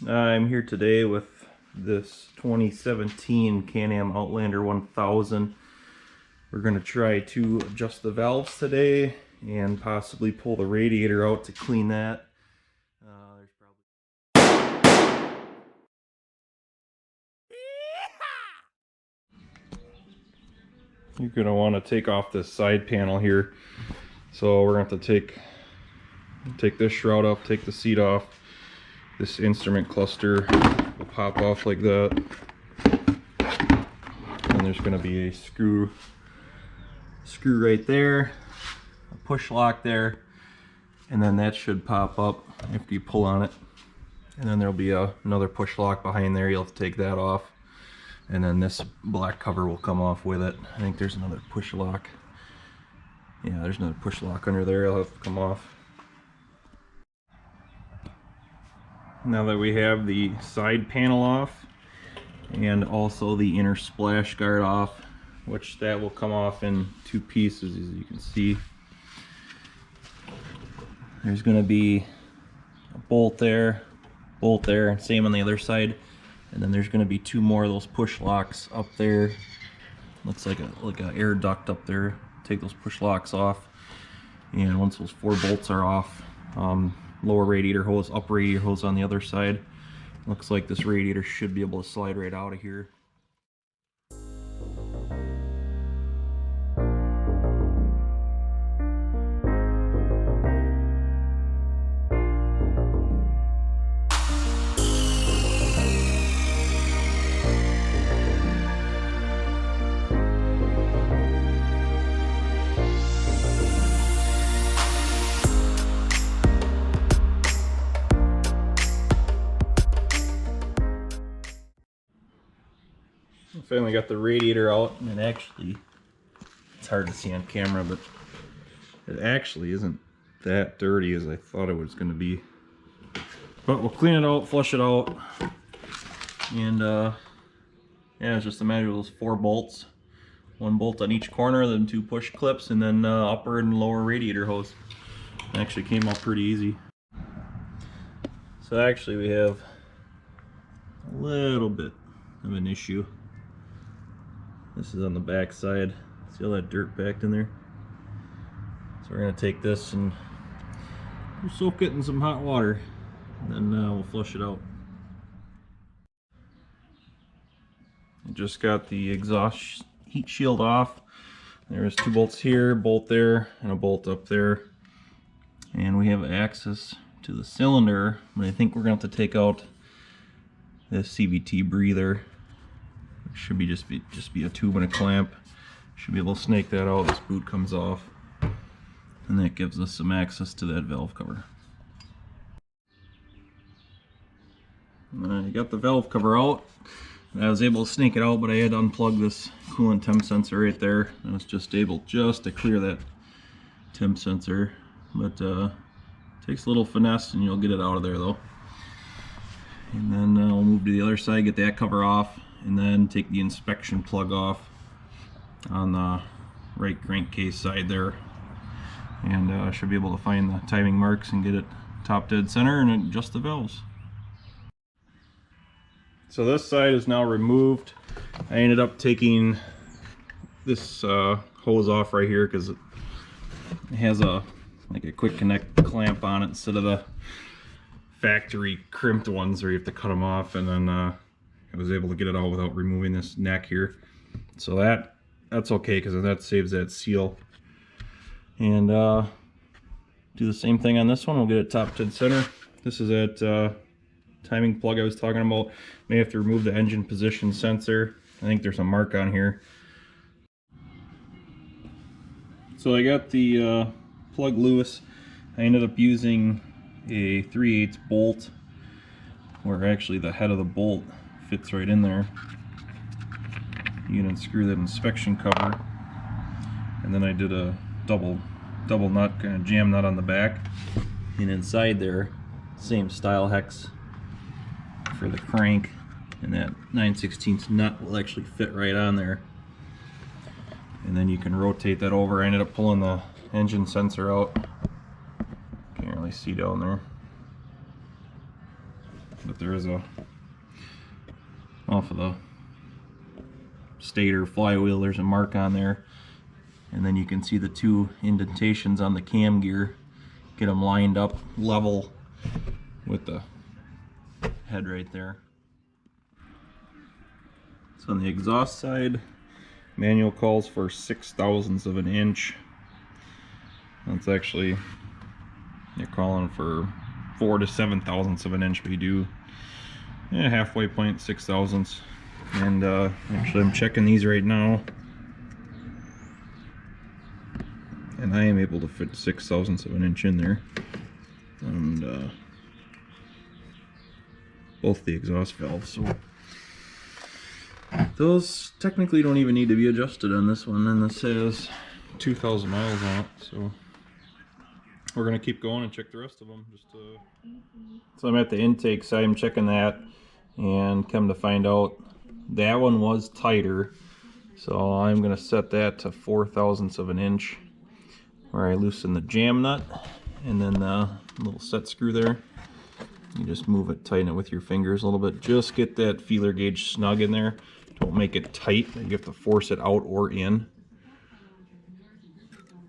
I'm here today with this 2017 Can Am Outlander 1000. We're going to try to adjust the valves today and possibly pull the radiator out to clean that. You're going to want to take off this side panel here. So we're going to have to take this shroud off, take the seat off. This instrument cluster will pop off like that. And there's going to be a screw right there, a push lock there, and then that should pop up after you pull on it. And then there'll be another push lock behind there. You'll have to take that off, and then this black cover will come off with it. I think there's another push lock. Yeah, there's another push lock under there. It'll have to come off. Now that we have the side panel off and also the inner splash guard off, which that will come off in two pieces, as you can see. There's going to be a bolt there, and same on the other side. And then there's going to be two more of those push locks up there. Looks like an air duct up there. Take those push locks off, and once those four bolts are off, lower radiator hose, up radiator hose on the other side. Looks like this radiator should be able to slide right out of here. Finally got the radiator out, and actually, it's hard to see on camera, but it actually isn't that dirty as I thought it was going to be. But we'll clean it out, flush it out, and yeah, it's just a matter of those four bolts. One bolt on each corner, then two push clips, and then upper and lower radiator hose. It actually came out pretty easy. So actually we have a little bit of an issue. This is on the back side. See all that dirt packed in there? So we're going to take this and we'll soak it in some hot water, and then we'll flush it out. I just got the exhaust heat shield off. There's two bolts here, bolt there, and a bolt up there. And we have access to the cylinder, but I think we're going to have to take out this CVT breather. Should be just be a tube and a clamp. Should be able to snake that out. This boot comes off, and that gives us some access to that valve cover. I got the valve cover out. I was able to snake it out, but I had to unplug this coolant temp sensor right there. I was just able to clear that temp sensor, but takes a little finesse, and you'll get it out of there though. And then we'll move to the other side, get that cover off, and then take the inspection plug off on the right crankcase side there, and I should be able to find the timing marks and get it top dead center and adjust the valves. So this side is now removed. I ended up taking this hose off right here because it has a quick connect clamp on it instead of the factory crimped ones where you have to cut them off, and then I was able to get it out without removing this neck here. So that's okay, because that saves that seal. And do the same thing on this one. We'll get it top dead center. This is that timing plug I was talking about. May have to remove the engine position sensor. I think there's a mark on here. So I got the plug loose. I ended up using a 3/8 bolt, where actually the head of the bolt fits right in there. You can unscrew that inspection cover, and then I did a double nut, kind of jam nut on the back, and inside there, same style hex for the crank, and that 9/16 nut will actually fit right on there. And then you can rotate that over. I ended up pulling the engine sensor out. Can't really see down there. but there is a, off of the stator flywheel, there's a mark on there, and then you can see the two indentations on the cam gear. Get them lined up level with the head right there. So on the exhaust side, manual calls for 6/1000ths of an inch. That's actually, you're calling for 4 to 7/1000ths of an inch, but you do halfway point 6/1000ths. And actually I'm checking these right now, and I am able to fit 6/1000ths of an inch in there. And both the exhaust valves, so those technically don't even need to be adjusted on this one, and this has 2,000 miles on it, so we're gonna keep going and check the rest of them. So I'm at the intake side, I'm checking that, and come to find out that one was tighter, so I'm gonna set that to 4/1000ths of an inch, where I loosen the jam nut, and then the little set screw there. You just move it, tighten it with your fingers a little bit. Just get that feeler gauge snug in there. Don't make it tight. You have to force it out or in.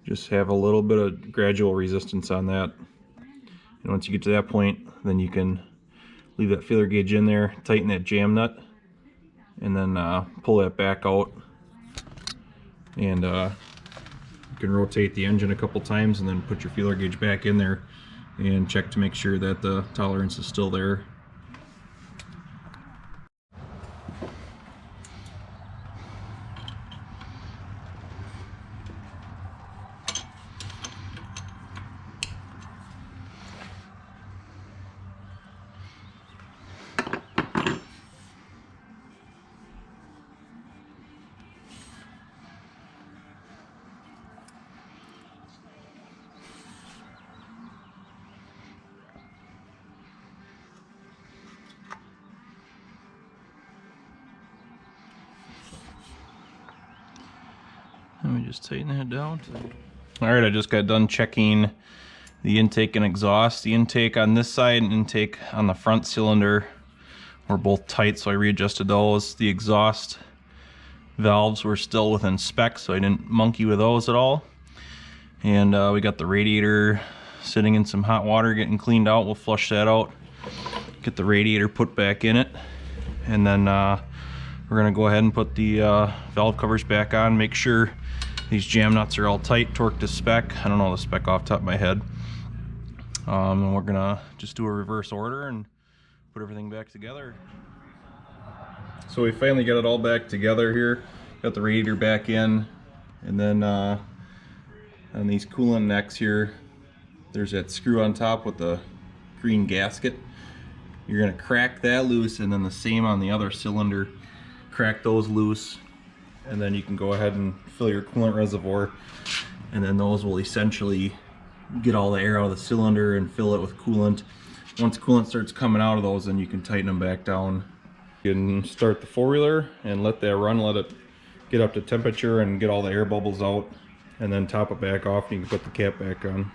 Just have a little bit of gradual resistance on that. And once you get to that point, then you can leave that feeler gauge in there, tighten that jam nut, and then pull that back out. And you can rotate the engine a couple times and then put your feeler gauge back in there and check to make sure that the tolerance is still there. Let me just tighten that down. Alright, I just got done checking the intake and exhaust. The intake on this side and intake on the front cylinder were both tight, so I readjusted those. The exhaust valves were still within spec, so I didn't monkey with those at all. And we got the radiator sitting in some hot water getting cleaned out. We'll flush that out, get the radiator put back in it, and then we're going to go ahead and put the valve covers back on, make sure these jam nuts are all tight, torqued to spec. I don't know the spec off the top of my head. And we're going to just do a reverse order and put everything back together. So we finally got it all back together here. Got the radiator back in, and then on these coolant necks here, there's that screw on top with the green gasket. You're going to crack that loose, and then the same on the other cylinder. Crack those loose, and then you can go ahead and fill your coolant reservoir, and then those will essentially get all the air out of the cylinder and fill it with coolant. Once coolant starts coming out of those, then you can tighten them back down. You can start the four-wheeler and let that run, let it get up to temperature and get all the air bubbles out, and then top it back off, and you can put the cap back on.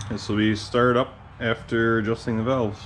This will be started up after adjusting the valves.